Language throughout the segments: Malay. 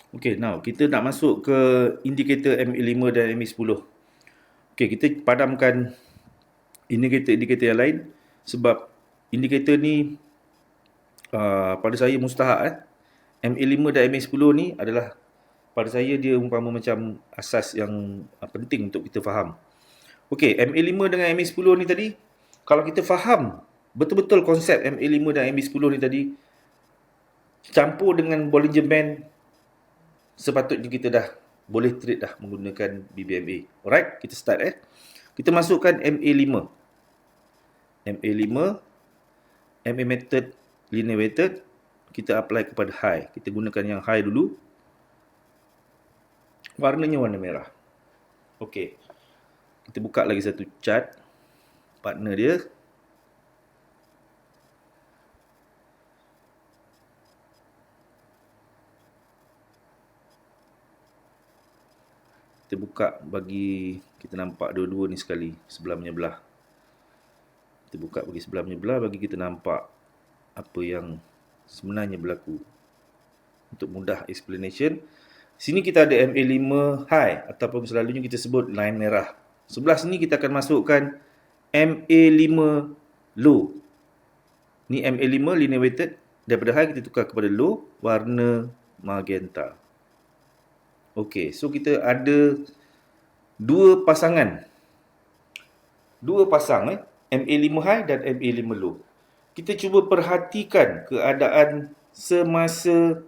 Okey, now kita nak masuk ke indikator MA5 dan MA10. Okey, kita padamkan indikator-indikator yang lain sebab indikator ni pada saya mustahak. MA5 dan MA10 ni adalah pada saya dia umpama macam asas yang penting untuk kita faham. Okey, MA5 dengan MA10 ni tadi, kalau kita faham betul-betul konsep MA5 dan MA10 ni tadi, campur dengan Bollinger Band, sepatutnya kita dah boleh trade dah menggunakan BBMA. Alright, kita start Kita masukkan MA5. MA5, MA method, linear weighted, kita apply kepada high. Kita gunakan yang high dulu. Warnanya warna merah. Okey. Kita buka lagi satu chart partner dia. Kita buka bagi kita nampak dua-dua ni sekali, sebelah menyebelah. Kita buka bagi sebelah menyebelah bagi kita nampak apa yang sebenarnya berlaku. Untuk mudah explanation, sini kita ada MA5 high ataupun selalunya kita sebut line merah. Sebelah sini kita akan masukkan MA5 low. Ni MA5 linear weighted, daripada high kita tukar kepada low, warna magenta. Okey, so kita ada dua pasangan. Dua pasang MA5 high dan MA5 low. Kita cuba perhatikan keadaan semasa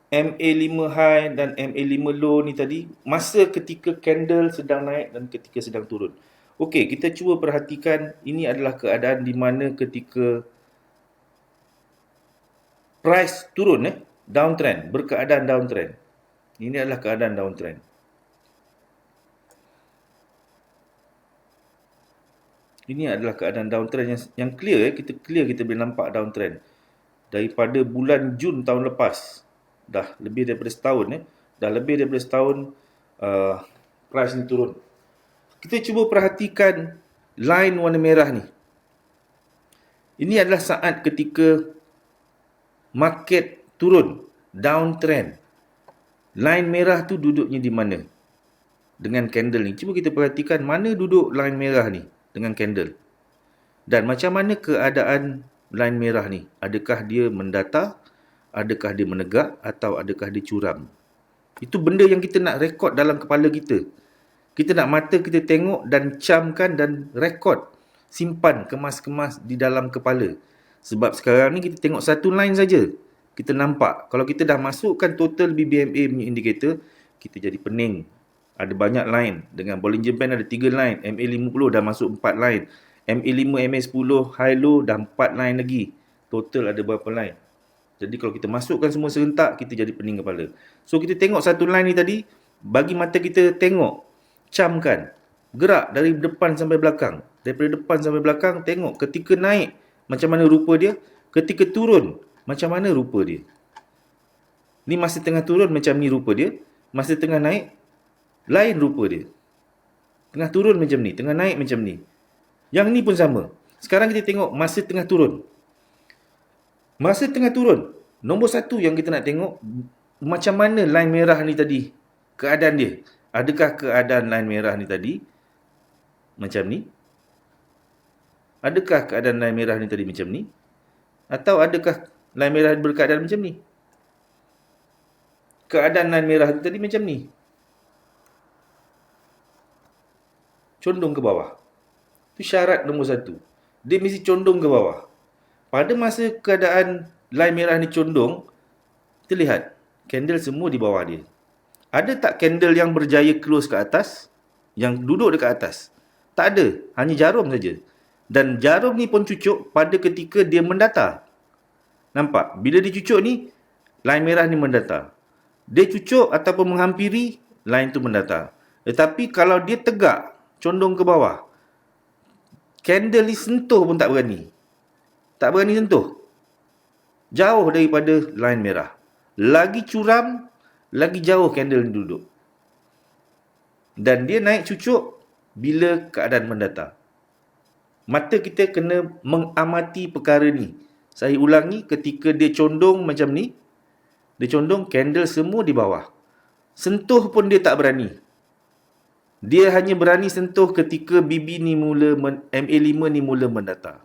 MA5 high dan MA5 low ni tadi, masa ketika candle sedang naik dan ketika sedang turun. Okey, kita cuba perhatikan ini adalah keadaan di mana ketika price turun downtrend, berkeadaan downtrend. Ini adalah keadaan downtrend. Ini adalah keadaan downtrend yang clear kita boleh nampak downtrend. Daripada bulan Jun tahun lepas, dah lebih daripada setahun dah lebih daripada setahun price ni turun. Kita cuba perhatikan line warna merah ni. Ini adalah saat ketika market turun, downtrend. Line merah tu duduknya di mana? Dengan candle ni. Cuba kita perhatikan mana duduk line merah ni dengan candle. Dan macam mana keadaan line merah ni? Adakah dia mendatar? Adakah dia menegak? Atau adakah dia curam? Itu benda yang kita nak rekod dalam kepala kita. Kita nak mata kita tengok dan camkan dan rekod. Simpan, kemas-kemas di dalam kepala. Sebab sekarang ni kita tengok satu line saja. Kita nampak. Kalau kita dah masukkan total BBMA punya indicator, kita jadi pening. Ada banyak line. Dengan Bollinger Band ada 3 line. MA50 dah masuk 4 line. MA5, MA10, high low dah 4 line lagi. Total ada berapa line? Jadi kalau kita masukkan semua serentak, kita jadi pening kepala. So kita tengok satu line ni tadi, bagi mata kita tengok, camkan. Gerak dari depan sampai belakang. Daripada depan sampai belakang, tengok ketika naik, macam mana rupa dia. Ketika turun, macam mana rupa dia. Ni masa tengah turun macam ni rupa dia. Masa tengah naik, lain rupa dia. Tengah turun macam ni, tengah naik macam ni. Yang ni pun sama. Sekarang kita tengok masa tengah turun. Masa tengah turun, nombor satu yang kita nak tengok, macam mana line merah ni tadi, keadaan dia. Adakah keadaan line merah ni tadi macam ni? Adakah keadaan line merah ni tadi macam ni? Atau adakah line merah berkeadaan macam ni? Keadaan line merah tadi macam ni. Condong ke bawah. Itu syarat nombor satu. Dia mesti condong ke bawah. Pada masa keadaan line merah ni condong, kita lihat candle semua di bawah dia. Ada tak candle yang berjaya close ke atas? Yang duduk dekat atas? Tak ada. Hanya jarum saja. Dan jarum ni pun cucuk pada ketika dia mendatar. Nampak? Bila dia cucuk ni, line merah ni mendatar. Dia cucuk ataupun menghampiri, line tu mendatar. Tetapi kalau dia tegak, condong ke bawah, candle ni sentuh pun tak berani. Tak berani sentuh. Jauh daripada line merah. Lagi curam, lagi jauh candle ni duduk. Dan dia naik cucuk bila keadaan mendatar. Mata kita kena mengamati perkara ni. Saya ulangi, ketika dia condong macam ni, Dia condong, candle semua di bawah. Sentuh pun dia tak berani. Dia hanya berani sentuh ketika BB ni mula, MA5 ni mula mendatar.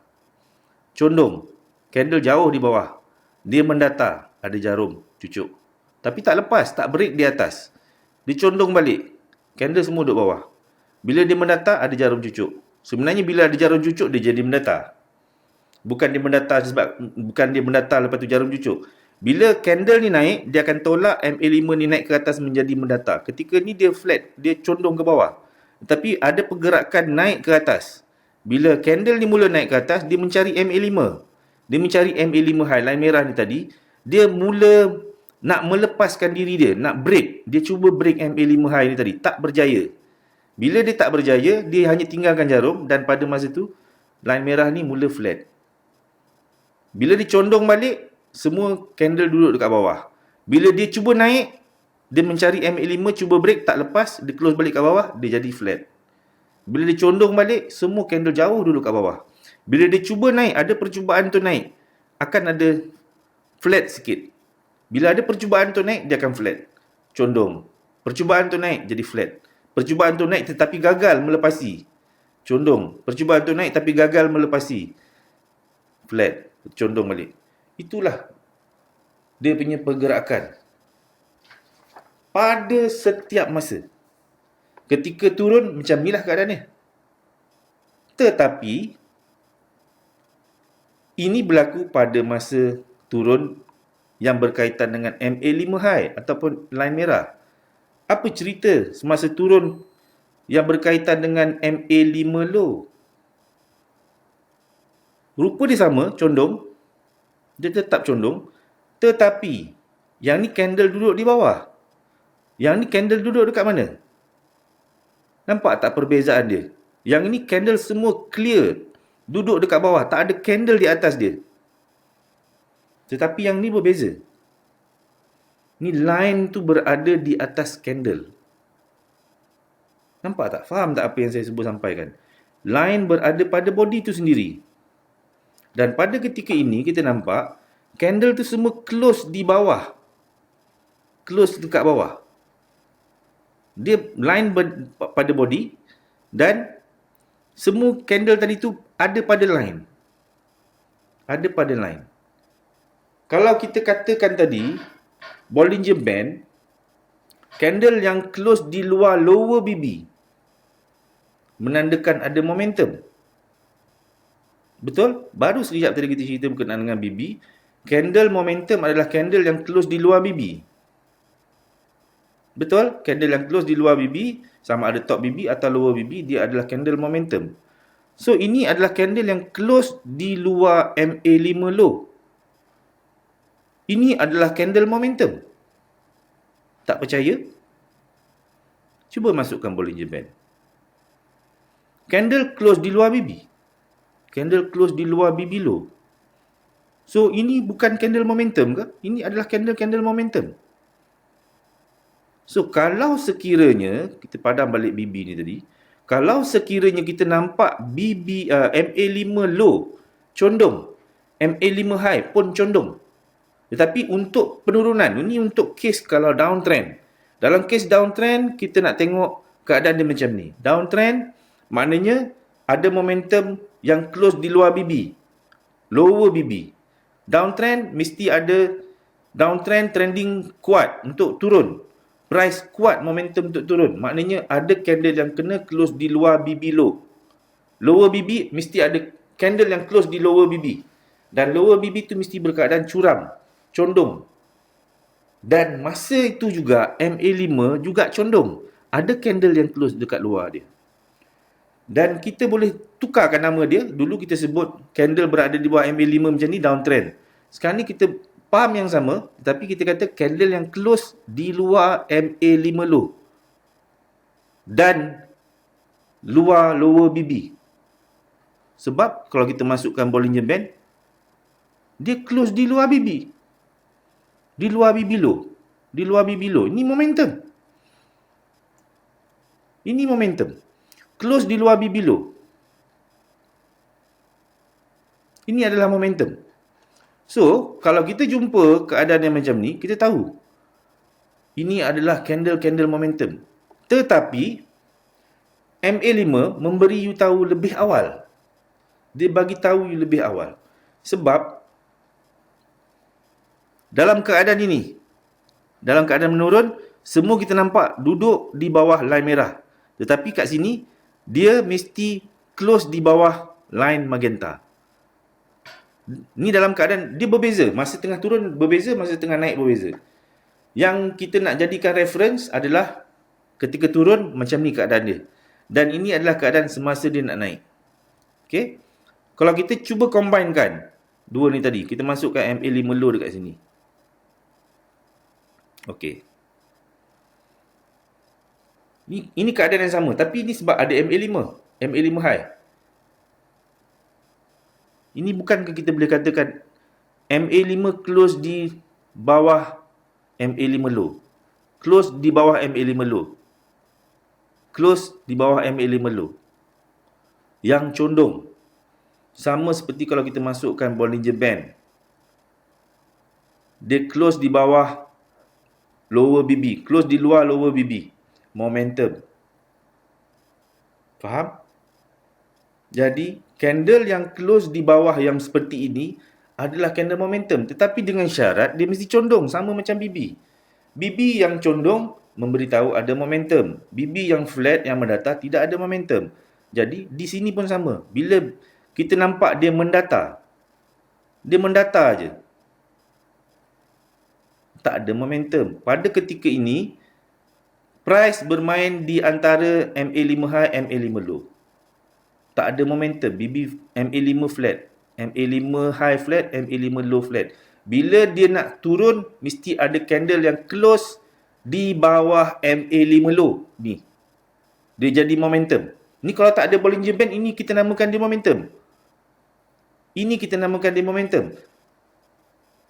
Condong, candle jauh di bawah. Dia mendatar, ada jarum, cucuk. Tapi tak lepas, tak break di atas. Dia condong balik. Candle semua duduk bawah. Bila dia mendatar, ada jarum cucuk. Sebenarnya bila ada jarum cucuk, dia jadi mendatar. Bukan dia mendatar lepas tu jarum cucuk. Bila candle ni naik, dia akan tolak MA5 ni naik ke atas menjadi mendatar. Ketika ni dia flat, dia condong ke bawah. Tapi ada pergerakan naik ke atas. Bila candle ni mula naik ke atas, dia mencari MA5. Dia mencari MA5 high, line merah ni tadi. Dia mula nak melepaskan diri dia, nak break. Dia cuba break MA5 high ni tadi, tak berjaya. Bila dia tak berjaya, dia hanya tinggalkan jarum dan pada masa tu, line merah ni mula flat. Bila dia condong balik, semua candle duduk dekat bawah. Bila dia cuba naik, dia mencari MA5, cuba break, tak lepas, dia close balik kat bawah, dia jadi flat. Bila dia condong balik, semua candle jauh duduk kat bawah. Bila dia cuba naik, ada percubaan tu naik, akan ada flat sikit. Bila ada percubaan tu naik, dia akan flat. Condong. Percubaan tu naik, jadi flat. Percubaan tu naik tetapi gagal melepasi. Condong. Percubaan tu naik tapi gagal melepasi. Flat. Condong balik. Itulah dia punya pergerakan. Pada setiap masa. Ketika turun, macam inilah keadaannya. Tetapi, ini berlaku pada masa turun yang berkaitan dengan MA5 high ataupun line merah. Apa cerita semasa turun yang berkaitan dengan MA5 low? Rupa dia sama, condong. Dia tetap condong. Tetapi, yang ni candle duduk di bawah. Yang ni candle duduk dekat mana? Nampak tak perbezaan dia? Yang ini candle semua clear. Duduk dekat bawah. Tak ada candle di atas dia. Tetapi yang ni berbeza. Ni line tu berada di atas candle. Nampak tak? Faham tak apa yang saya sebut sampaikan? Line berada pada body tu sendiri. Dan pada ketika ini kita nampak candle tu semua close di bawah. Close dekat bawah. Dia line pada body dan semua candle tadi tu ada pada line. Ada pada line. Kalau kita katakan tadi Bollinger Band, candle yang close di luar lower BB menandakan ada momentum. Betul? Baru sekejap tadi kita cerita berkenaan dengan BB. Candle momentum adalah candle yang close di luar BB. Betul? Candle yang close di luar BB, sama ada top BB atau lower BB, dia adalah candle momentum. So, ini adalah candle yang close di luar MA5 low. Ini adalah candle momentum. Tak percaya? Cuba masukkan Bollinger Band. Candle close di luar BB. Candle close di luar BB low. So, ini bukan candle momentum ke? Ini adalah candle momentum. So, kalau sekiranya, kita padam balik BB ni tadi, kalau sekiranya kita nampak MA5 low, condong. MA5 high pun condong. Tetapi untuk penurunan, ini untuk case kalau downtrend. Dalam case downtrend, kita nak tengok keadaan dia macam ni. Downtrend, maknanya ada momentum yang close di luar BB. Lower BB. Downtrend, mesti ada downtrend trending kuat untuk turun. Price kuat momentum untuk turun. Maknanya ada candle yang kena close di luar BB low. Lower BB mesti ada candle yang close di lower BB. Dan lower BB tu mesti berkeadaan curam, condong. Dan masa itu juga MA5 juga condong. Ada candle yang close dekat luar dia. Dan kita boleh tukarkan nama dia. Dulu kita sebut candle berada di bawah MA5 macam ni, downtrend. Sekarang ni kita faham yang sama, tapi kita kata candle yang close di luar MA5 low. Dan luar lower BB. Sebab kalau kita masukkan Bollinger Band, dia close di luar BB. Di luar BB low. Di luar BB low. Ini momentum. Ini momentum. Close di luar BB low. Ini adalah momentum. So, kalau kita jumpa keadaan yang macam ni, kita tahu ini adalah candle momentum. Tetapi MA5 memberi you tahu lebih awal. Dia bagi tahu you lebih awal. Sebab dalam keadaan ini, dalam keadaan menurun, semua kita nampak duduk di bawah line merah. Tetapi kat sini, dia mesti close di bawah line magenta. Ni dalam keadaan dia berbeza. Masa tengah turun berbeza, masa tengah naik berbeza. Yang kita nak jadikan reference adalah ketika turun macam ni keadaan dia. Dan ini adalah keadaan semasa dia nak naik. Okay. Kalau kita cuba combinekan dua ni tadi, kita masukkan MA5 low dekat sini. Okay. Ini keadaan yang sama. Tapi ini sebab ada MA5 high. Ini bukankah kita boleh katakan MA5 close di bawah MA5 low. Close di bawah MA5 low. Close di bawah MA5 low. Yang condong. Sama seperti kalau kita masukkan Bollinger Band. Dia close di bawah lower BB. Close di luar lower BB. Momentum. Faham? Jadi, candle yang close di bawah yang seperti ini adalah candle momentum. Tetapi dengan syarat, dia mesti condong sama macam BB. BB yang condong memberitahu ada momentum. BB yang flat, yang mendata, tidak ada momentum. Jadi, di sini pun sama. Bila kita nampak dia mendata je. Tak ada momentum. Pada ketika ini, price bermain di antara MA5 high, MA5 low. Tak ada momentum. BB MA5 flat. MA5 high flat, MA5 low flat. Bila dia nak turun, mesti ada candle yang close di bawah MA5 low. Ni. Dia jadi momentum. Ni kalau tak ada Bollinger Band, ini kita namakan dia momentum. Ini kita namakan dia momentum.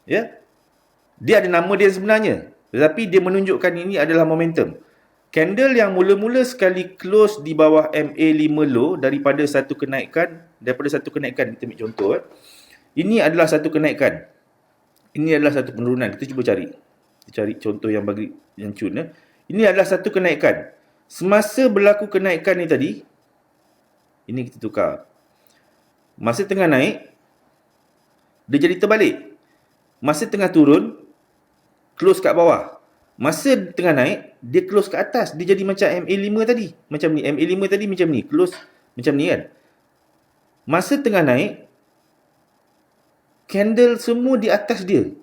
Ya. Dia ada nama dia sebenarnya. Tetapi dia menunjukkan ini adalah momentum. Candle yang mula-mula sekali close di bawah MA5 low daripada satu kenaikan, kita ambil contoh. Ini adalah satu kenaikan. Ini adalah satu penurunan. Kita cuba cari. Kita cari contoh yang cun. Ini adalah satu kenaikan. Semasa berlaku kenaikan ni tadi, ini kita tukar. Masa tengah naik, dia jadi terbalik. Masa tengah turun, close kat bawah. Masa tengah naik, dia close ke atas. Dia jadi macam MA5 tadi. Macam ni. MA5 tadi macam ni. Close macam ni kan. Masa tengah naik, candle semua di atas dia.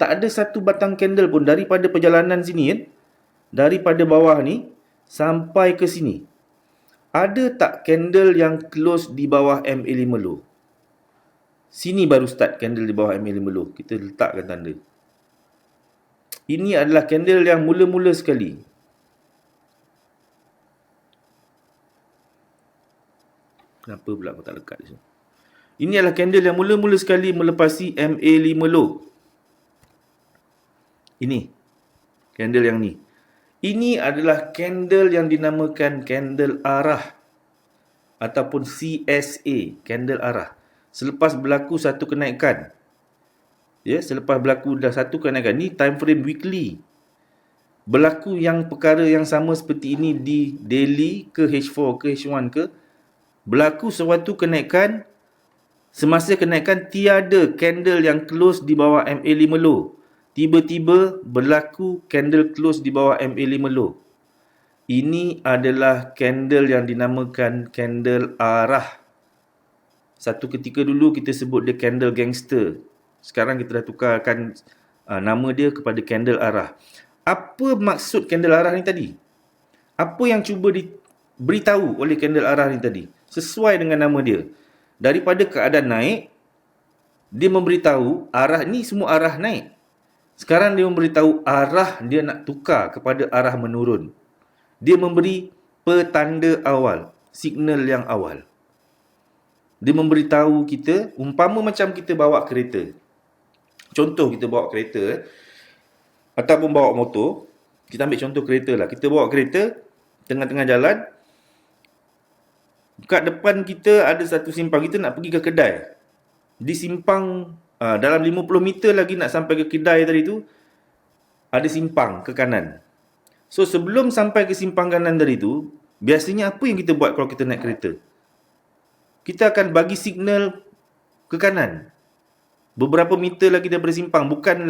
Tak ada satu batang candle pun daripada perjalanan sini kan. Daripada bawah ni sampai ke sini. Ada tak candle yang close di bawah MA5 low? Sini baru start candle di bawah MA5 low. Kita letakkan tanda. Ini adalah candle yang mula-mula sekali. Kenapa pula aku tak lekat di sini? Ini adalah candle yang mula-mula sekali melepasi MA5 low. Ini. Candle yang ni. Ini adalah candle yang dinamakan candle arah. Ataupun CSA. Candle arah. Selepas berlaku satu kenaikan. Ya, selepas berlaku dah satu kenaikan. Ni time frame weekly. Berlaku yang perkara yang sama seperti ini di daily ke H4 ke H1 ke. Berlaku suatu kenaikan. Semasa kenaikan tiada candle yang close di bawah MA5 low. Tiba-tiba berlaku candle close di bawah MA5 low. Ini adalah candle yang dinamakan candle arah. Satu ketika dulu kita sebut dia candle gangster. Sekarang kita dah tukarkan nama dia kepada candle arah. Apa maksud candle arah ni tadi? Apa yang cuba diberitahu oleh candle arah ni tadi? Sesuai dengan nama dia. Daripada keadaan naik, dia memberitahu arah ni semua arah naik. Sekarang dia memberitahu arah dia nak tukar kepada arah menurun. Dia memberi petanda awal, signal yang awal. Dia memberitahu kita, umpama macam kita bawa kereta. Contoh kita bawa kereta ataupun bawa motor. Kita ambil contoh kereta lah. Kita bawa kereta tengah-tengah jalan. Kat depan kita ada satu simpang. Kita nak pergi ke kedai. Di simpang dalam 50 meter lagi nak sampai ke kedai tadi tu, ada simpang ke kanan. So sebelum sampai ke simpang kanan tadi tu, biasanya apa yang kita buat kalau kita naik kereta? Kita akan bagi signal ke kanan. Beberapa meter lagi daripada simpang, bukan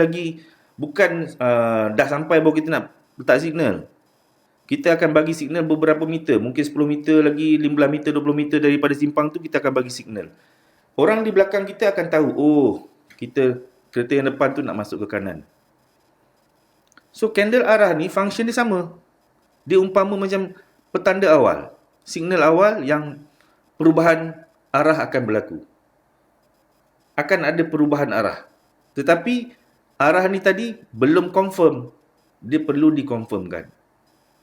dah sampai baru kita nak letak signal. Kita akan bagi signal beberapa meter, mungkin 10 meter lagi, 15 meter, 20 meter daripada simpang tu kita akan bagi signal. Orang di belakang kita akan tahu, oh, kereta yang depan tu nak masuk ke kanan. So candle arah ni function dia sama. Dia umpama macam petanda awal, signal awal yang perubahan arah akan berlaku. Akan ada perubahan arah. Tetapi arah ni tadi belum confirm. Dia perlu dikonfirmkan.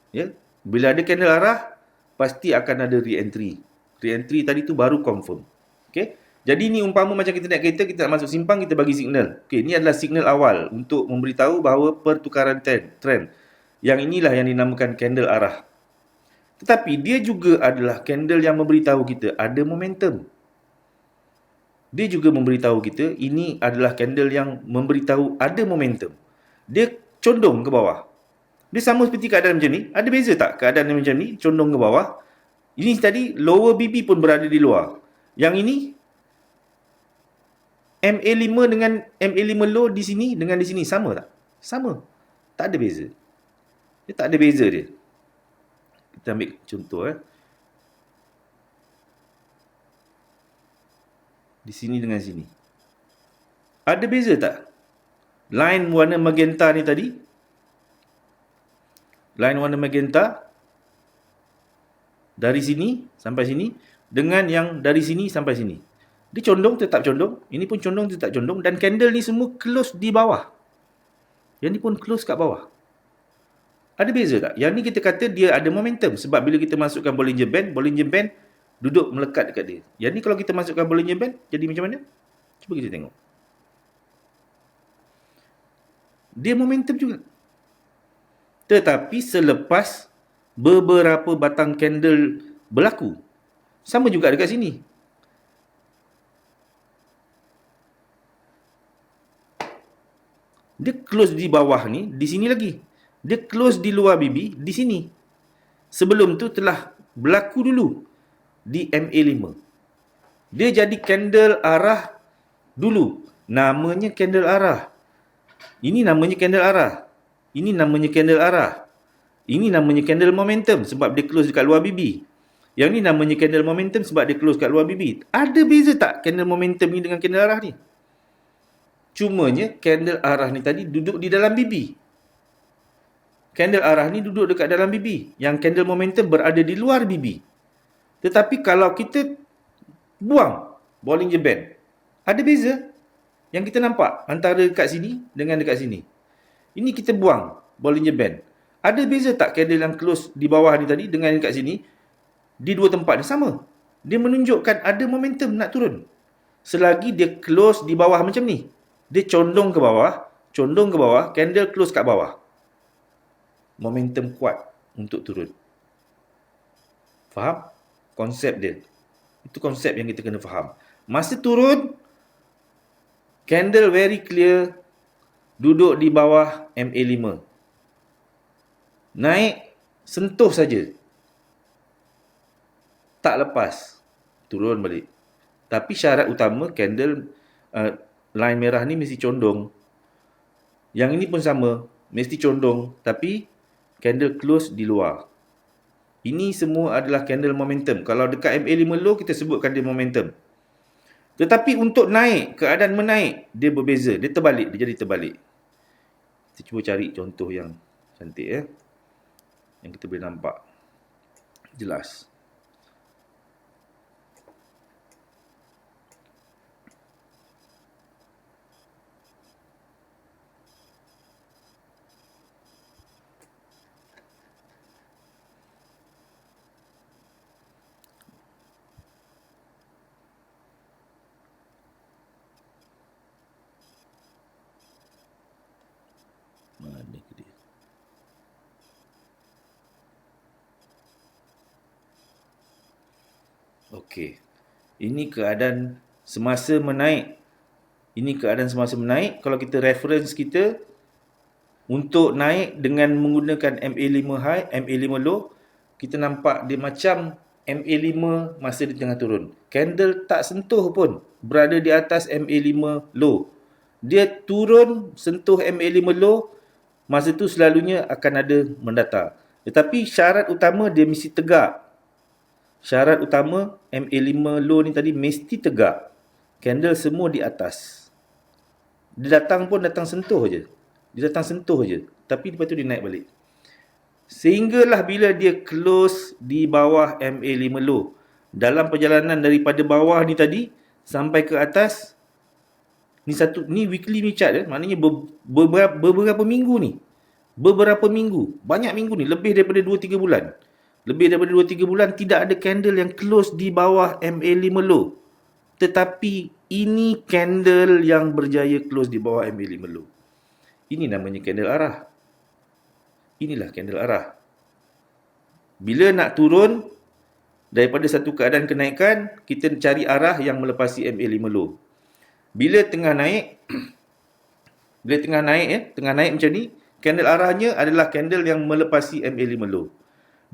Ya? Bila ada candle arah, pasti akan ada re-entry. Re-entry tadi tu baru confirm. Okay? Jadi ni umpama macam kita naik kereta, kita nak masuk simpang, kita bagi signal. Okay, ni adalah signal awal untuk memberitahu bahawa pertukaran trend. Yang inilah yang dinamakan candle arah. Tetapi dia juga adalah candle yang memberitahu kita ada momentum. Dia juga memberitahu kita ini adalah candle yang memberitahu ada momentum. Dia condong ke bawah. Dia sama seperti keadaan macam ni. Ada beza tak keadaan macam ni, condong ke bawah? Ini tadi lower BB pun berada di luar. Yang ini MA5 dengan MA5 low di sini dengan di sini sama tak? Sama. Tak ada beza. Dia tak ada beza dia. Kita ambil contoh di sini dengan sini. Ada beza tak? Line warna magenta ni tadi. Line warna magenta dari sini sampai sini dengan yang dari sini sampai sini. Dia condong tetap condong, ini pun condong tetap condong dan candle ni semua close di bawah. Yang ni pun close kat bawah. Ada beza tak? Yang ni kita kata dia ada momentum sebab bila kita masukkan Bollinger Band duduk melekat dekat dia. Yang ni kalau kita masukkan Bollinger Band, jadi macam mana? Cuba kita tengok. Dia momentum juga. Tetapi selepas beberapa batang candle berlaku. Sama juga dekat sini. Dia close di bawah ni, di sini lagi. Dia close di luar BB, di sini. Sebelum tu telah berlaku dulu di MA5. Dia jadi candle arah dulu. Namanya candle arah. Ini namanya candle arah. Ini namanya candle arah. Ini namanya candle momentum sebab dia close dekat luar BB. Yang ni namanya candle momentum sebab dia close kat luar BB. Ada beza tak candle momentum ni dengan candle arah ni? Cumanya candle arah ni tadi duduk di dalam BB. Candle arah ni duduk dekat dalam BB. Yang candle momentum berada di luar BB. Tetapi kalau kita buang Bollinger Band, ada beza yang kita nampak antara dekat sini dengan dekat sini. Ini kita buang Bollinger Band. Ada beza tak candle yang close di bawah ni tadi dengan dekat sini? Di dua tempat ni sama. Dia menunjukkan ada momentum nak turun. Selagi dia close di bawah macam ni. Dia condong ke bawah, candle close kat bawah. Momentum kuat untuk turun. Faham? Konsep dia. Itu konsep yang kita kena faham. Masa turun, candle very clear, duduk di bawah MA5. Naik, sentuh saja. Tak lepas. Turun balik. Tapi syarat utama, candle line merah ni mesti condong. Yang ini pun sama, mesti condong. Tapi candle close di luar. Ini semua adalah candle momentum. Kalau dekat MA5 low, kita sebutkan dia momentum. Tetapi untuk naik, keadaan menaik, dia berbeza. Dia terbalik, dia jadi terbalik. Kita cuba cari contoh yang cantik yang kita boleh nampak jelas. Mana dia? Okey. Ini keadaan semasa menaik Ini keadaan semasa menaik. Kalau kita reference kita untuk naik dengan menggunakan MA5 high, MA5 low, kita nampak dia macam MA5 masa di tengah turun. Candle tak sentuh pun, berada di atas MA5 low. Dia turun sentuh MA5 low, masa tu selalunya akan ada mendatar. Tetapi syarat utama dia mesti tegak. Syarat utama MA5 low ni tadi mesti tegak. Candle semua di atas. Dia datang pun datang sentuh je. Dia datang sentuh je. Tapi lepas tu dia naik balik. Sehinggalah bila dia close di bawah MA5 low. Dalam perjalanan daripada bawah ni tadi sampai ke atas, ni weekly ni chart maknanya beberapa minggu ni. Beberapa minggu, banyak minggu ni, lebih daripada 2-3 bulan. Lebih daripada 2-3 bulan tidak ada candle yang close di bawah MA5 low. Tetapi ini candle yang berjaya close di bawah MA5 low. Ini namanya candle arah. Inilah candle arah. Bila nak turun daripada satu keadaan kenaikan, kita cari arah yang melepasi MA5 low. Bila tengah naik, tengah naik macam ni, candle arahnya adalah candle yang melepasi MA5 low.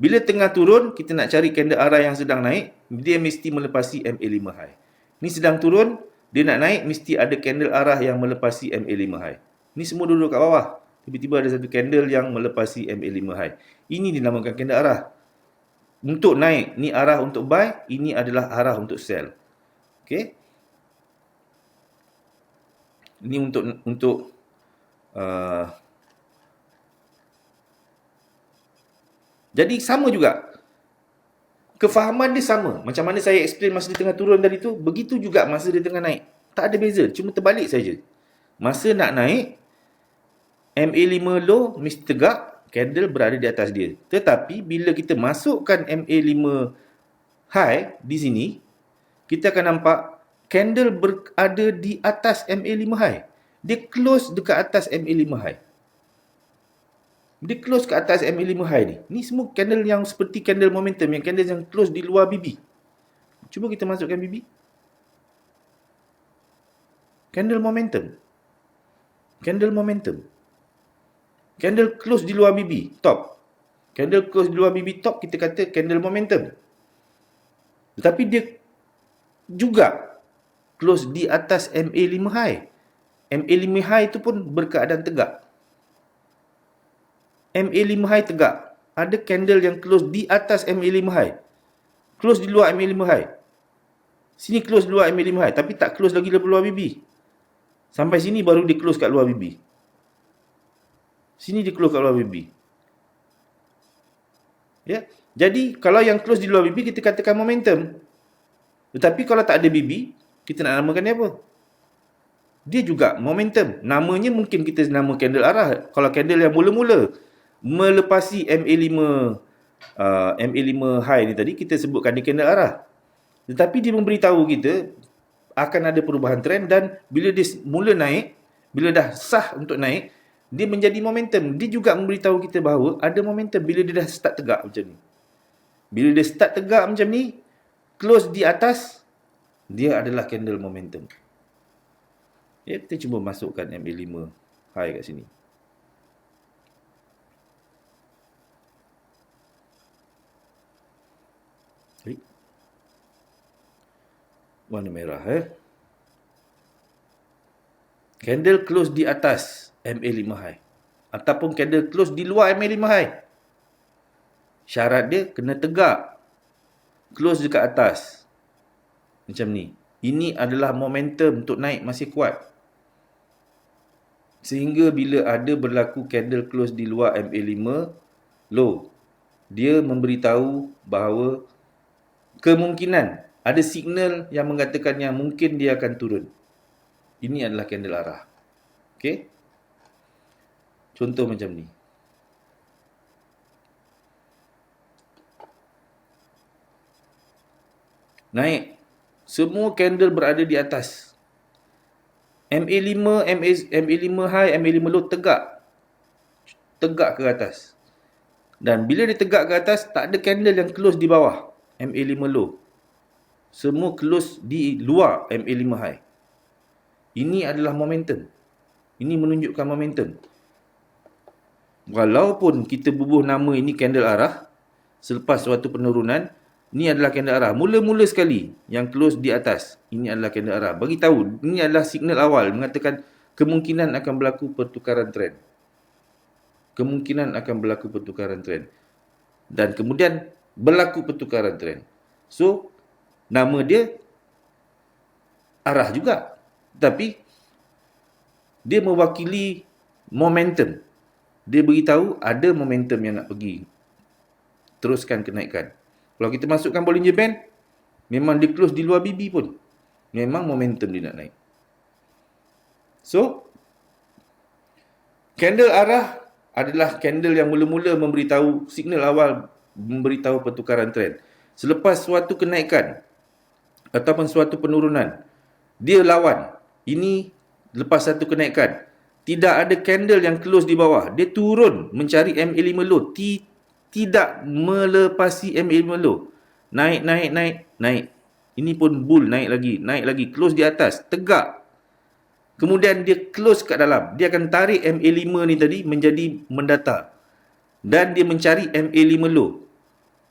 Bila tengah turun, kita nak cari candle arah yang sedang naik, dia mesti melepasi MA5 high. Ni sedang turun, dia nak naik, mesti ada candle arah yang melepasi MA5 high. Ni semua duduk kat bawah. Tiba-tiba ada satu candle yang melepasi MA5 high. Ini dinamakan candle arah. Untuk naik, ni arah untuk buy, ini adalah arah untuk sell. Okay? Ini untuk jadi sama juga. Kefahaman dia sama. Macam mana saya explain masa dia tengah turun tadi tu, begitu juga masa dia tengah naik. Tak ada beza, cuma terbalik saja. Masa nak naik, MA5 low mesti tegak, candle berada di atas dia. Tetapi bila kita masukkan MA5 high di sini, kita akan nampak candle berada di atas MA5 high. Dia close dekat atas MA5 high. Dia close ke atas MA5 high ni. Ni semua candle yang seperti candle momentum, yang candle yang close di luar BB. Cuba kita masukkan BB. Candle momentum. Candle momentum. Candle close di luar BB, top. Candle close di luar BB top, kita kata candle momentum. Tetapi dia juga close di atas MA5 high. MA5 high itu pun berkeadaan tegak. MA5 high tegak. Ada candle yang close di atas MA5 high. Close di luar MA5 high. Sini close di luar MA5 high. Tapi tak close lagi luar BB. Sampai sini baru dia close kat luar BB. Sini dia close kat luar BB. Ya. Jadi kalau yang close di luar BB kita katakan momentum. Tetapi kalau tak ada BB, kita nak namakan dia apa? Dia juga momentum. Namanya mungkin kita nama candle arah. Kalau candle yang mula-mula melepasi MA5 high ni tadi, kita sebutkan dia candle arah. Tetapi dia memberitahu kita akan ada perubahan trend, dan bila dia mula naik, bila dah sah untuk naik, dia menjadi momentum. Dia juga memberitahu kita bahawa ada momentum bila dia dah start tegak macam ni. Bila dia start tegak macam ni, close di atas, dia adalah candle momentum. Ya, kita cuba masukkan MA5 high kat sini. Warna merah. Candle close di atas MA5 high. Ataupun candle close di luar MA5 high. Syarat dia kena tegak. Close dekat atas. Macam ni. Ini adalah momentum untuk naik masih kuat. Sehingga bila ada berlaku candle close di luar MA5 low, dia memberitahu bahawa kemungkinan ada signal yang mengatakan yang mungkin dia akan turun. Ini adalah candle arah. Okey? Contoh macam ni. Naik. Semua candle berada di atas. MA5 high, MA5 low tegak. Tegak ke atas. Dan bila dia tegak ke atas, tak ada candle yang close di bawah MA5 low. Semua close di luar MA5 high. Ini adalah momentum. Ini menunjukkan momentum. Walaupun kita bubuh nama ini candle arah, selepas suatu penurunan, ini adalah candle arah. Mula-mula sekali yang close di atas, ini adalah candle arah. Bagi tahu, ini adalah signal awal mengatakan kemungkinan akan berlaku pertukaran trend. Kemungkinan akan berlaku pertukaran trend. Dan kemudian berlaku pertukaran trend. So, nama dia arah juga. Tapi, dia mewakili momentum. Dia beritahu ada momentum yang nak pergi teruskan kenaikan. Kalau kita masukkan Bollinger Band, memang dia close di luar BB pun, memang momentum dia nak naik. So, candle arah adalah candle yang mula-mula memberitahu signal awal, memberitahu pertukaran trend. Selepas suatu kenaikan ataupun suatu penurunan, dia lawan. Ini lepas satu kenaikan, tidak ada candle yang close di bawah. Dia turun mencari MA5 low. Tidak melepasi MA5 low. Naik, naik, naik, naik. Ini pun bull, naik lagi. Close di atas, tegak. Kemudian dia close kat dalam. Dia akan tarik MA5 ni tadi menjadi mendata. Dan dia mencari MA5 low.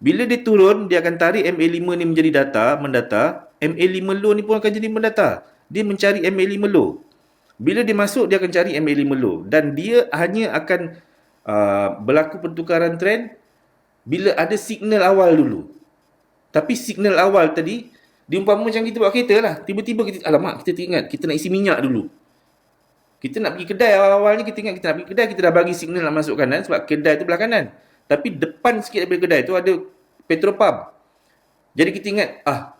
Bila dia turun, dia akan tarik MA5 ni menjadi mendata. MA5 low ni pun akan jadi mendata. Dia mencari MA5 low. Bila dia masuk, dia akan cari MA5 low. Dan dia hanya akan berlaku pertukaran trend bila ada signal awal dulu. Tapi signal awal tadi, diumpama macam kita buat kereta lah. Tiba-tiba kita, alamak, kita ingat, kita nak isi minyak dulu. Kita nak pergi kedai awal-awal ni, kita ingat kita nak pergi kedai, kita dah bagi signal nak masuk kanan sebab kedai tu belah kanan. Tapi depan sikit daripada kedai tu ada petrol pump. Jadi kita ingat,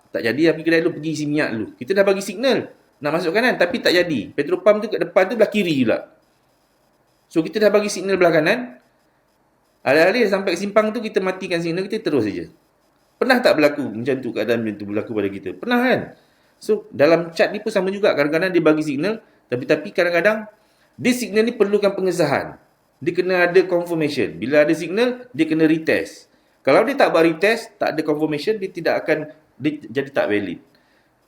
tak jadi lah pergi kedai dulu, pergi isi minyak dulu. Kita dah bagi signal nak masuk kanan tapi tak jadi. Petrol pump tu kat depan tu belah kiri pula. So kita dah bagi signal belah kanan. Alih-alih sampai ke simpang tu kita matikan signal, kita terus saja. Pernah tak berlaku macam tu, keadaan macam tu berlaku pada kita? Pernah kan? So dalam chart ni pun sama juga. Kadang-kadang dia bagi signal, tapi kadang-kadang dia signal ni perlukan pengesahan. Dia kena ada confirmation. Bila ada signal, dia kena retest. Kalau dia tak buat retest, tak ada confirmation, dia jadi tak valid.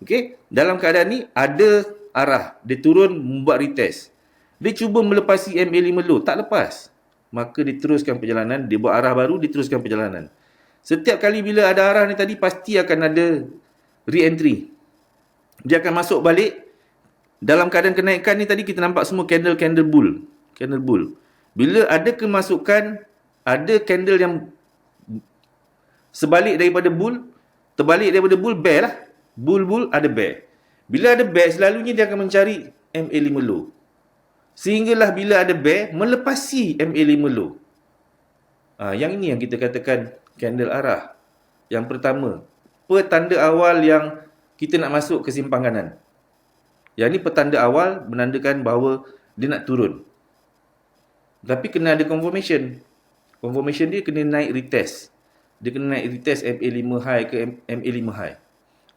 Okay? Dalam keadaan ni ada arah. Dia turun membuat retest. Dia cuba melepasi MA5 low, tak lepas. Maka dia teruskan perjalanan, dia buat arah baru, dia teruskan perjalanan. Setiap kali bila ada arah ni tadi, pasti akan ada re-entry. Dia akan masuk balik. Dalam keadaan kenaikan ni tadi, kita nampak semua candle bull. Candle bull. Bila ada kemasukan, ada candle yang sebalik daripada bull, terbalik daripada bull, bear lah. Bull, ada bear. Bila ada bear, selalunya dia akan mencari MA5 low. Sehinggalah bila ada bear, melepasi MA5 low. Yang ini yang kita katakan candle arah. Yang pertama, petanda awal yang kita nak masuk ke simpang kanan. Yang ini petanda awal menandakan bahawa dia nak turun. Tapi kena ada confirmation. Confirmation dia kena naik retest. Dia kena naik retest MA5 high ke MA5 high.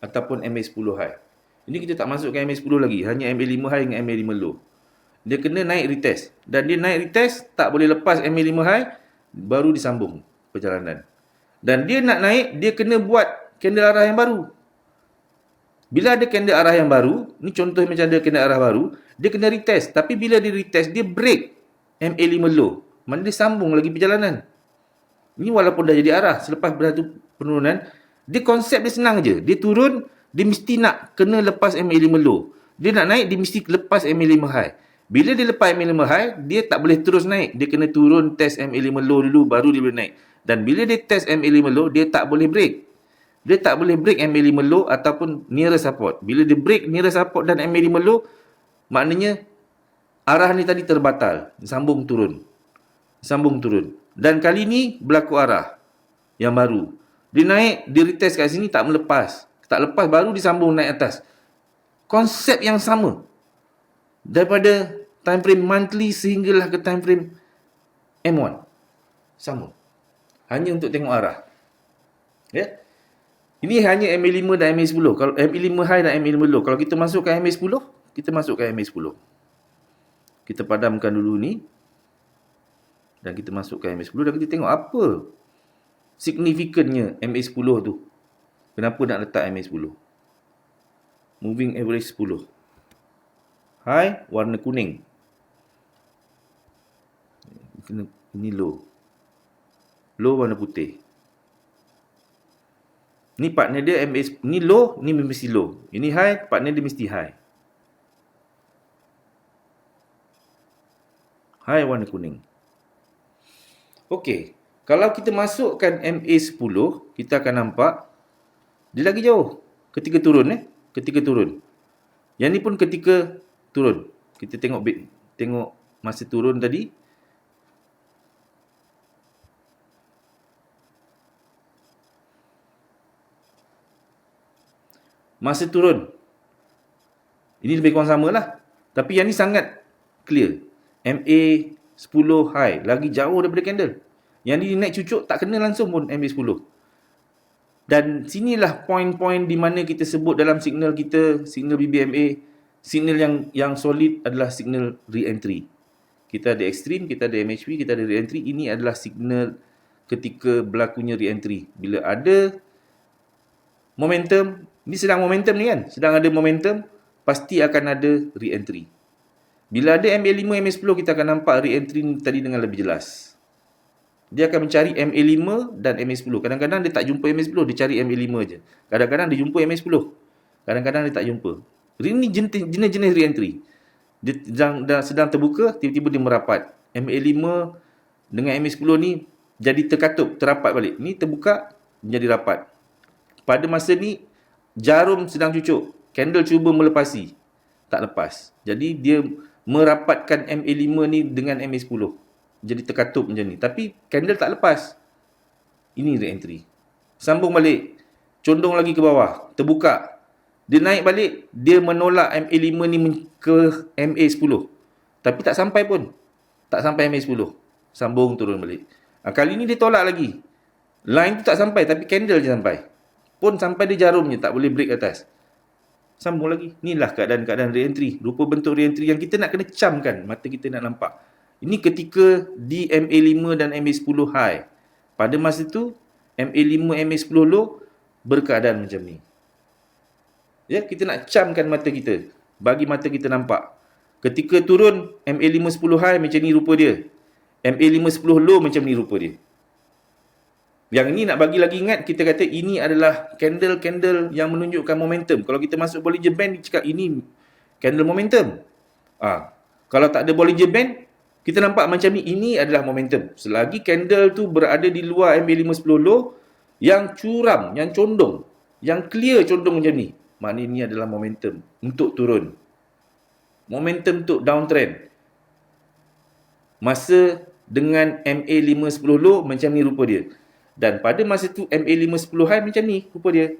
Ataupun MA10 high. Ini kita tak masuk ke MA10 lagi. Hanya MA5 high dengan MA5 low. Dia kena naik retest. Dan dia naik retest, tak boleh lepas MA5 high, baru disambung perjalanan. Dan dia nak naik, dia kena buat candle arah yang baru. Bila ada candle arah yang baru, ni contoh macam ada candle arah baru, dia kena retest. Tapi bila dia retest, dia break MA5 low. Mana dia sambung lagi perjalanan. Ini walaupun dah jadi arah, selepas satu penurunan, dia konsep dia senang je. Dia turun, dia mesti nak kena lepas MA5 low. Dia nak naik, dia mesti lepas MA5 high. Bila dia lepas MA5 high, dia tak boleh terus naik. Dia kena turun test MA5 low dulu, baru dia boleh naik. Dan bila dia test MA5 low, dia tak boleh break. Dia tak boleh break MA5 low ataupun nearer support. Bila dia break nearer support dan MA5 low, maknanya arah ni tadi terbatal. Sambung turun. Dan kali ni berlaku arah yang baru. Dia naik, dia retest kat sini, tak melepas. Tak lepas, baru disambung naik atas. Konsep yang sama. Daripada time frame monthly sehinggalah ke time frame M1. Sama. Hanya untuk tengok arah. Ya. Ini hanya MA5 dan MA10. Kalau MA5 high dan MA5 low. Kalau kita masukkan MA10, kita masukkan MA10. Kita padamkan dulu ni. Dan kita masukkan MA10 dan kita tengok apa signifikannya MA10 tu. Kenapa nak letak MA10? Moving average 10. high warna kuning. Ini low. Low warna putih. Ni partner dia ni low, ni mesti low. Ini high, partner dia mesti high. High warna kuning. Okey. Kalau kita masukkan MA10, kita akan nampak dia lagi jauh ketika turun. Ketika turun. Yang ni pun ketika turun. Kita tengok masa turun tadi. Masa turun. Ini lebih kurang sama lah. Tapi yang ni sangat clear. MA10 high. Lagi jauh daripada candle. Yang ni naik cucuk tak kena langsung pun MA10. Dan sinilah poin-poin di mana kita sebut dalam signal kita, signal BBMA, signal yang solid adalah signal re-entry. Kita ada extreme, kita ada MHP, kita ada re-entry. Ini adalah signal ketika berlakunya re-entry. Bila ada momentum, ni sedang momentum ni kan, sedang ada momentum, pasti akan ada re-entry. Bila ada MA5, MA10, kita akan nampak re-entry tadi dengan lebih jelas. Dia akan mencari MA5 dan MA10. Kadang-kadang dia tak jumpa MA10, dia cari MA5 je. Kadang-kadang dia jumpa MA10. Kadang-kadang dia tak jumpa. Ini jenis re-entry. Dia sedang terbuka, tiba-tiba dia merapat. MA5 dengan MA10 ni jadi terkatup, terapat balik. Ni terbuka, menjadi rapat. Pada masa ni, jarum sedang cucuk. Candle cuba melepasi. Tak lepas. Jadi dia merapatkan MA5 ni dengan MA10. Jadi terkatup macam ni. Tapi candle tak lepas. Ini re-entry. Sambung balik. Condong lagi ke bawah. Terbuka. Dia naik balik. Dia menolak MA5 ni ke MA10. Tapi tak sampai pun. Tak sampai MA10. Sambung turun balik. Kali ni dia tolak lagi. Line tu tak sampai. Tapi candle je sampai. Pun sampai dia jarumnya. Tak boleh break atas. Sambung lagi. Inilah keadaan-keadaan re-entry. Rupa bentuk re-entry yang kita nak kena camkan. Mata kita nak nampak. Ini ketika di MA5 dan MA10 high. Pada masa tu, MA5, MA10 low berkeadaan macam ni. Ya, kita nak camkan mata kita. Bagi mata kita nampak. Ketika turun, MA5 10 high macam ni rupa dia. MA5 10 low macam ni rupa dia. Yang ni nak bagi lagi ingat, kita kata ini adalah candle-candle yang menunjukkan momentum. Kalau kita masuk Bollinger Band, dia cakap ini candle momentum. Kalau tak ada Bollinger Band, kita nampak macam ni, ini adalah momentum. Selagi candle tu berada di luar MA510 low, yang curam, yang condong, yang clear condong macam ni, maknanya ini adalah momentum untuk turun. Momentum untuk downtrend. Masa dengan MA510 low, macam ni rupa dia. Dan pada masa tu MA510 high macam ni rupa dia.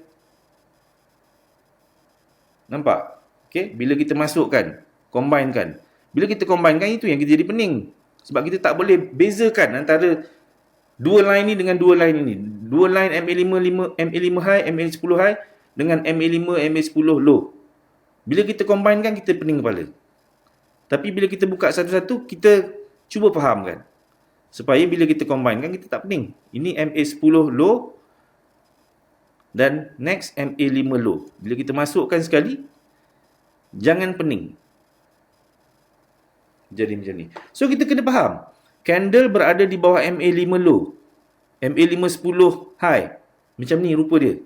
Nampak? Okay? Bila kita masukkan, combinekan. Bila kita combinekan, itu yang kita jadi pening. Sebab kita tak boleh bezakan antara dua line ni dengan dua line ini. Dua line MA5 high, MA10 high dengan MA5, MA10 low. Bila kita combinekan, kita pening kepala. Tapi bila kita buka satu-satu, kita cuba fahamkan. Supaya bila kita combinekan, kita tak pening. Ini MA10 low dan next MA5 low. Bila kita masukkan sekali, jangan pening. Jadi macam ni. So kita kena faham. Candle berada di bawah MA5 low. MA5 10 high. Macam ni rupa dia.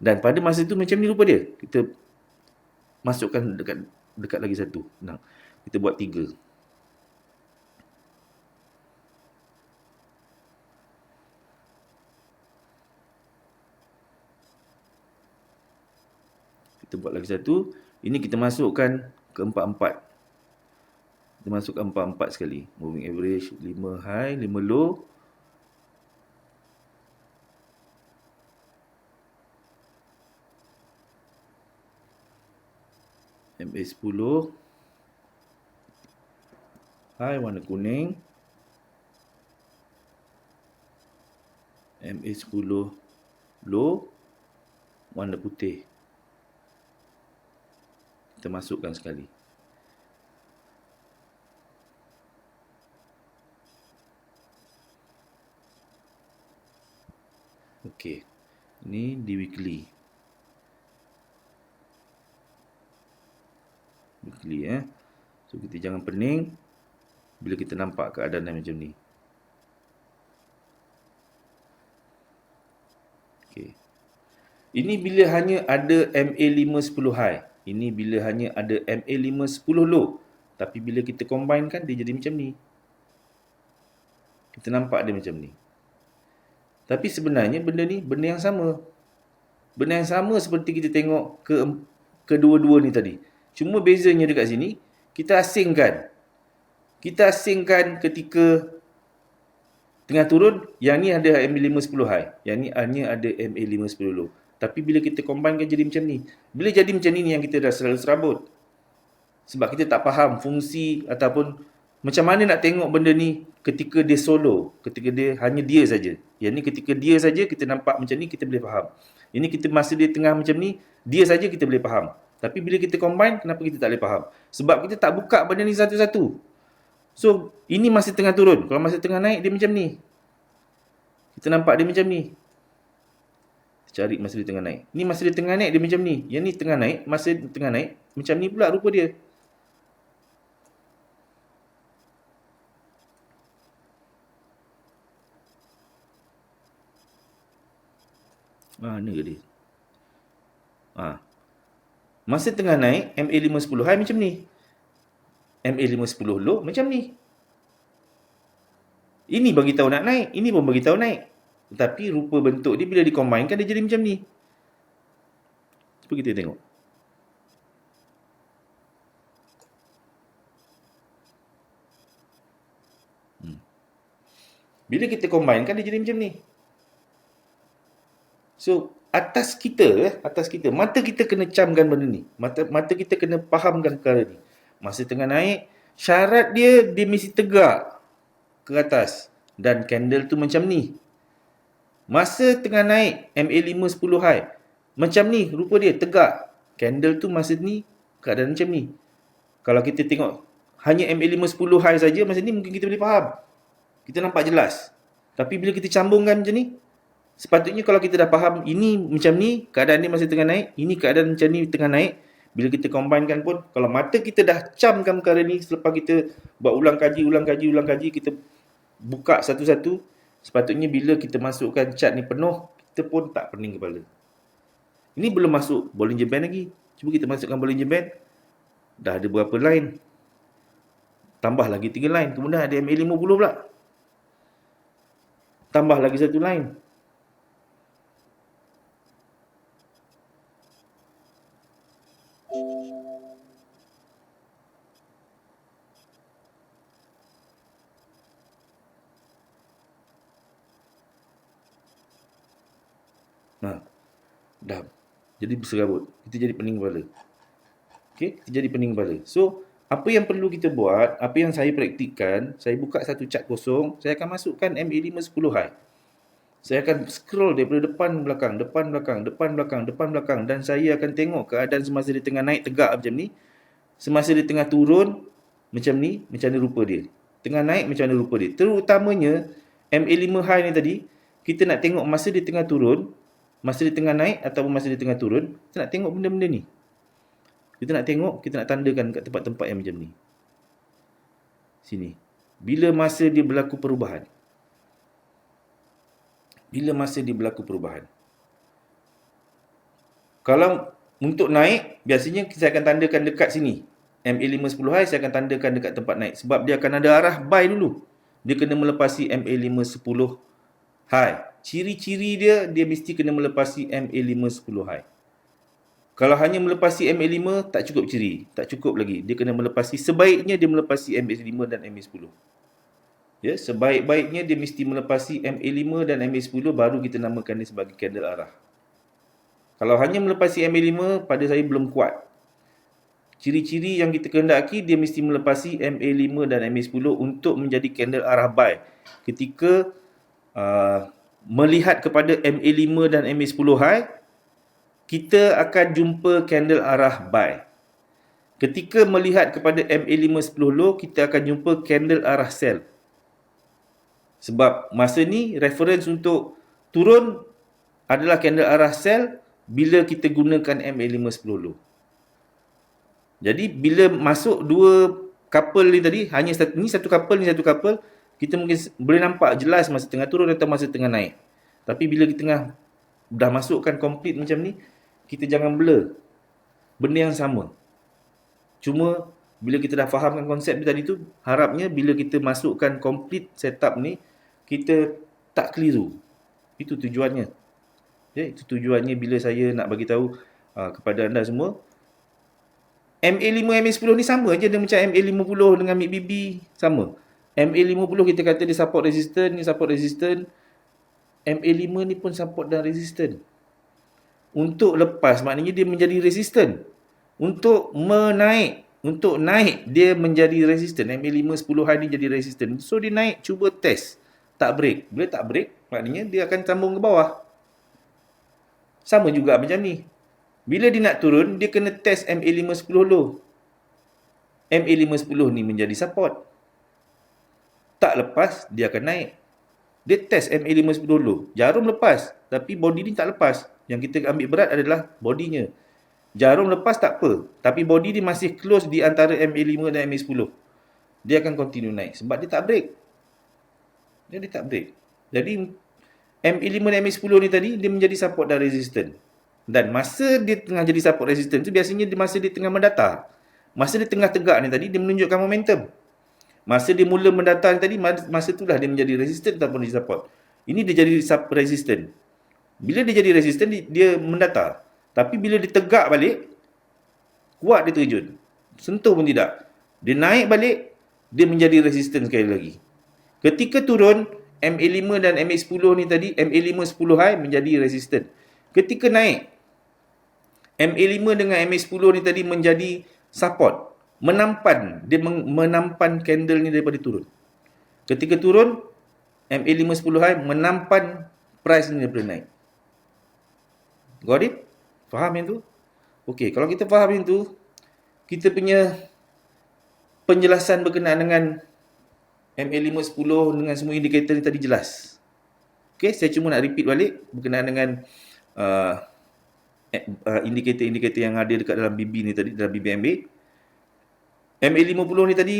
Dan pada masa tu macam ni rupa dia. Kita masukkan dekat lagi satu. Nah, kita buat 3. Kita buat lagi satu. Ini kita masukkan ke 4-4. Kita masukkan 4-4 sekali. Moving average 5 high, 5 low. MA10 high warna kuning. MA10 low warna putih. Kita masukkan sekali. Okey. Ini di weekly. clear. So kita jangan pening bila kita nampak keadaan yang macam ni. Okay. Ini bila hanya ada MA510 high. Ini bila hanya ada MA510 low. Tapi bila kita combine kan dia jadi macam ni. Kita nampak dia macam ni. Tapi sebenarnya benda ni benda yang sama. Benda yang sama seperti kita tengok kedua-dua ni tadi. Cuma bezanya dekat sini, kita asingkan. Kita asingkan ketika tengah turun, yang ni ada MA510 high. Yang ni hanya ada MA510 low. Tapi bila kita combinekan jadi macam ni. Bila jadi macam ni yang kita dah selalu serabut. Sebab kita tak faham fungsi ataupun macam mana nak tengok benda ni ketika dia solo. Ketika dia hanya dia saja. Yang ni ketika dia saja kita nampak macam ni kita boleh faham. Ini kita masa dia tengah macam ni, dia saja kita boleh faham. Tapi bila kita combine, kenapa kita tak boleh faham? Sebab kita tak buka benda ni satu-satu. So, ini masih tengah turun. Kalau masih tengah naik, dia macam ni. Kita nampak dia macam ni. Cari masa dia tengah naik. Ni masa dia tengah naik, dia macam ni. Yang ni tengah naik, masa dia tengah naik, macam ni pula rupa dia. Mana ke dia? Masa tengah naik, MA510 high macam ni. MA510 low macam ni. Ini bagi tahu nak naik, ini pun bagi tahu naik. Tetapi rupa bentuk dia bila dikombinekan dia jadi macam ni. Cuba kita tengok. Bila kita combinekan dia jadi macam ni. So, atas kita, mata kita kena camkan benda ni. Mata kita kena fahamkan perkara ni. Masa tengah naik, syarat dia mesti tegak ke atas. Dan candle tu macam ni. Masa tengah naik, MA510 high. Macam ni, rupa dia tegak. Candle tu masa ni, keadaan macam ni. Kalau kita tengok hanya MA510 high saja, masa ni mungkin kita boleh faham. Kita nampak jelas. Tapi bila kita cambungkan macam ni, sepatutnya kalau kita dah faham ini macam ni, keadaan ni masih tengah naik, ini keadaan macam ni tengah naik, bila kita combinekan pun, kalau mata kita dah camkan perkara ni, selepas kita buat ulang kaji, kita buka satu-satu, sepatutnya bila kita masukkan chart ni penuh, kita pun tak pening kepala. Ini belum masuk Bollinger Band lagi. Cuba kita masukkan Bollinger Band, dah ada berapa line, tambah lagi 3 line, kemudian ada MA50 pula, tambah lagi 1 line. Dah jadi berserabut. Kita jadi pening kepala. Okey, kita jadi pening kepala. So, apa yang perlu kita buat, apa yang saya praktikkan, saya buka satu chart kosong, saya akan masukkan MA510 high. Saya akan scroll daripada depan belakang dan saya akan tengok keadaan semasa dia tengah naik tegak macam ni. Semasa dia tengah turun macam ni rupa dia. Tengah naik macam mana rupa dia. Terutamanya MA5 high ni tadi, kita nak tengok masa dia tengah turun, masa dia tengah naik ataupun masa dia tengah turun, kita nak tengok benda-benda ni. Kita nak tengok, kita nak tandakan kat tempat-tempat yang macam ni. Sini. Bila masa dia berlaku perubahan. Kalau untuk naik, biasanya saya akan tandakan dekat sini. MA510 high saya akan tandakan dekat tempat naik. Sebab dia akan ada arah buy dulu. Dia kena melepasi MA510 high. Ciri-ciri dia mesti kena melepasi MA510 high. Kalau hanya melepasi MA5, tak cukup ciri. Tak cukup lagi. Dia kena melepasi, sebaiknya dia melepasi MA5 dan MA10. Ya, sebaik-baiknya dia mesti melepasi MA5 dan MA10, baru kita namakan dia sebagai candle arah. Kalau hanya melepasi MA5, pada saya belum kuat. Ciri-ciri yang kita kehendaki, dia mesti melepasi MA5 dan MA10 untuk menjadi candle arah buy. Ketika melihat kepada MA5 dan MA10 high, kita akan jumpa candle arah buy. Ketika melihat kepada MA510 low, kita akan jumpa candle arah sell. Sebab masa ni reference untuk turun adalah candle arah sell bila kita gunakan MA510 low. Jadi bila masuk dua couple ni tadi, hanya satu, ni satu couple, ni satu couple, kita mungkin boleh nampak jelas masa tengah turun atau masa tengah naik. Tapi bila kita tengah dah masukkan complete macam ni, kita jangan blur. Benda yang sama. Cuma bila kita dah fahamkan konsep tadi tu, harapnya bila kita masukkan complete setup ni, kita tak keliru. Itu tujuannya. Itu tujuannya bila saya nak bagi tahu kepada anda semua. MA5, MA10 ni sama je dia macam MA50 dengan MIG BB sama. MA50 kita kata dia support resistance, ni support resistance. MA5 ni pun support dan resistance. Untuk lepas maknanya dia menjadi resistant. Untuk naik dia menjadi resistant. MA5 10 high ni jadi resistant. So dia naik, cuba test. Tak break. Bila tak break, maknanya dia akan sambung ke bawah. Sama juga macam ni. Bila dia nak turun, dia kena test MA5 10 low. MA5 10 ni menjadi support. Tak lepas, dia akan naik. Dia test MA5 10 low. Jarum lepas, tapi body ni tak lepas. Yang kita ambil berat adalah bodinya. Jarum lepas tak apa, tapi body dia masih close di antara MA5 dan MA10. Dia akan continue naik sebab dia tak break. Dia tak break. Jadi MA5 dan MA10 ni tadi dia menjadi support dan resistance. Dan masa dia tengah jadi support resistance tu biasanya masa dia tengah mendatar. Masa dia tengah tegak ni tadi dia menunjukkan momentum. Masa dia mula mendatar ni tadi, masa itulah dia menjadi resistant ataupun dia support. Ini dia jadi resistant. Bila dia jadi resistant, dia mendatar. Tapi bila dia tegak balik, kuat dia terjun. Sentuh pun tidak. Dia naik balik, dia menjadi resistant sekali lagi. Ketika turun, MA5 dan MA10 ni tadi, MA5 10 high menjadi resistant. Ketika naik, MA5 dengan MA10 ni tadi menjadi support. Dia menampan candle ni daripada turun. Ketika turun, MA5 10 high menampan price ni daripada naik. Got it? Faham yang tu? Okey, kalau kita faham yang tu, kita punya penjelasan berkenaan dengan MA5 10 dengan semua indikator ni tadi jelas. Okey, saya cuma nak repeat balik berkenaan dengan indikator-indikator yang ada dekat dalam BB ni tadi, dalam BBMA. MA50 ni tadi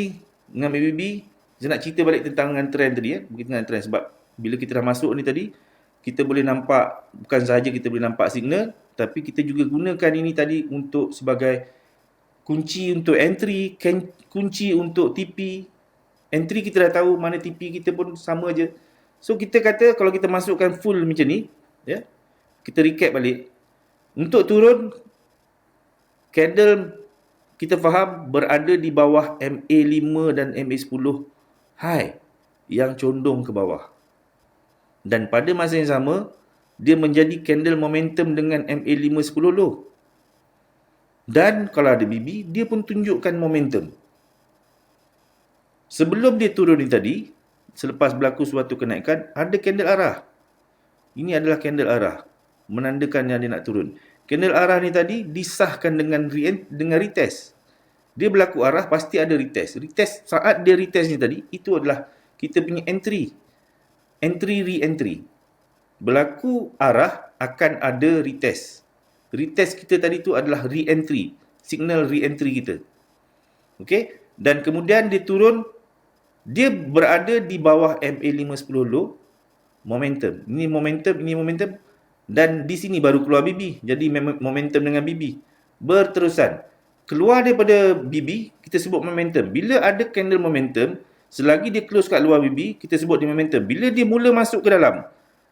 dengan BB, saya nak cerita balik tentang dengan trend tadi berkaitan dengan trend sebab bila kita dah masuk ni tadi, kita boleh nampak, bukan sahaja kita boleh nampak signal, tapi kita juga gunakan ini tadi untuk sebagai kunci untuk entry, kunci untuk TP. Entry kita dah tahu, mana TP kita pun sama je. So kita kata kalau kita masukkan full macam ni, kita recap balik. Untuk turun, candle kita faham berada di bawah MA5 dan MA10 high yang condong ke bawah. Dan pada masa yang sama, dia menjadi candle momentum dengan MA5 10 low. Dan kalau ada BB, dia pun tunjukkan momentum. Sebelum dia turun ni tadi, selepas berlaku suatu kenaikan, ada candle arah. Ini adalah candle arah, menandakan yang dia nak turun. Candle arah ni tadi disahkan dengan retest. Dia berlaku arah, pasti ada retest. Retest, saat dia retest ni tadi, itu adalah kita punya entry. Entry, re-entry. Berlaku arah, akan ada retest. Retest kita tadi tu adalah re-entry. Signal re-entry kita. Okey? Dan kemudian dia turun, dia berada di bawah MA510 low, momentum. Ini momentum. Dan di sini baru keluar BB. Jadi momentum dengan BB. Berterusan. Keluar daripada BB, kita sebut momentum. Bila ada candle momentum, selagi dia close kat luar BB, kita sebut dia momentum. Bila dia mula masuk ke dalam,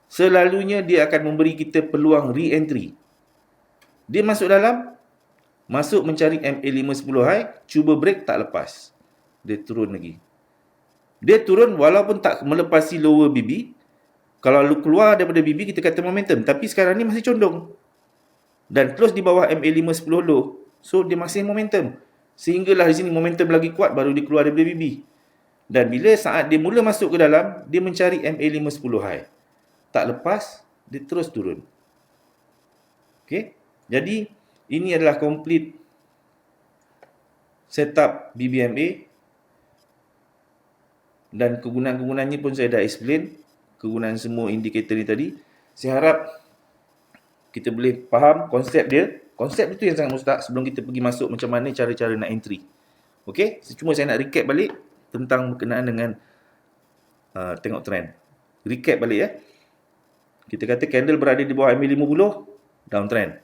selalunya dia akan memberi kita peluang re-entry. Dia masuk dalam, masuk mencari MA5 10 high, cuba break, tak lepas. Dia turun lagi. Dia turun walaupun tak melepasi lower BB. Kalau keluar daripada BB, kita kata momentum. Tapi sekarang ni masih condong. Dan close di bawah MA5 10 low. So, dia masih momentum. Sehinggalah di sini momentum lagi kuat, baru dia keluar daripada BB. Dan bila saat dia mula masuk ke dalam, dia mencari MA5 10 high. Tak lepas, dia terus turun. Okay. Jadi, ini adalah complete setup BBMA. Dan kegunaan-kegunaannya pun saya dah explain. Kegunaan semua indikator ni tadi. Saya harap kita boleh faham konsep dia. Konsep itu yang sangat mustahak sebelum kita pergi masuk macam mana cara-cara nak entry. Okey, cuma saya nak recap balik tentang berkenaan dengan tengok trend. Recap balik ya. Kita kata candle berada di bawah MA50, downtrend.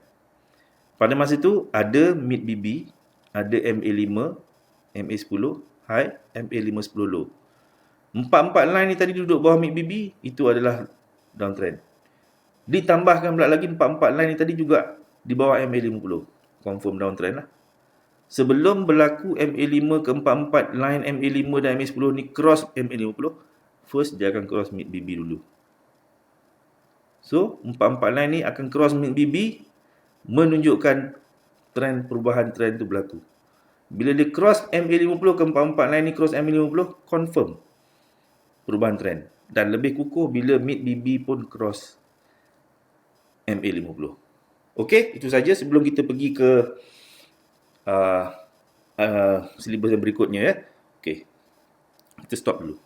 Pada masa itu ada mid BB, ada MA5, MA10 high, MA510 low. Empat-empat line ni tadi duduk bawah mid BB, itu adalah downtrend. Ditambahkan pula lagi empat-empat line ni tadi juga di bawah MA50. Confirm downtrend lah. Sebelum berlaku MA5 ke empat-empat line MA5 dan MA10 ni cross MA50, first dia akan cross mid BB dulu. So, empat-empat line ni akan cross mid BB, menunjukkan perubahan trend tu berlaku. Bila dia cross MA50 ke empat-empat line ni cross MA50, confirm perubahan trend. Dan lebih kukuh bila mid BB pun cross MA50. Okey, itu saja sebelum kita pergi ke silibus yang berikutnya ya. Okey, kita stop dulu.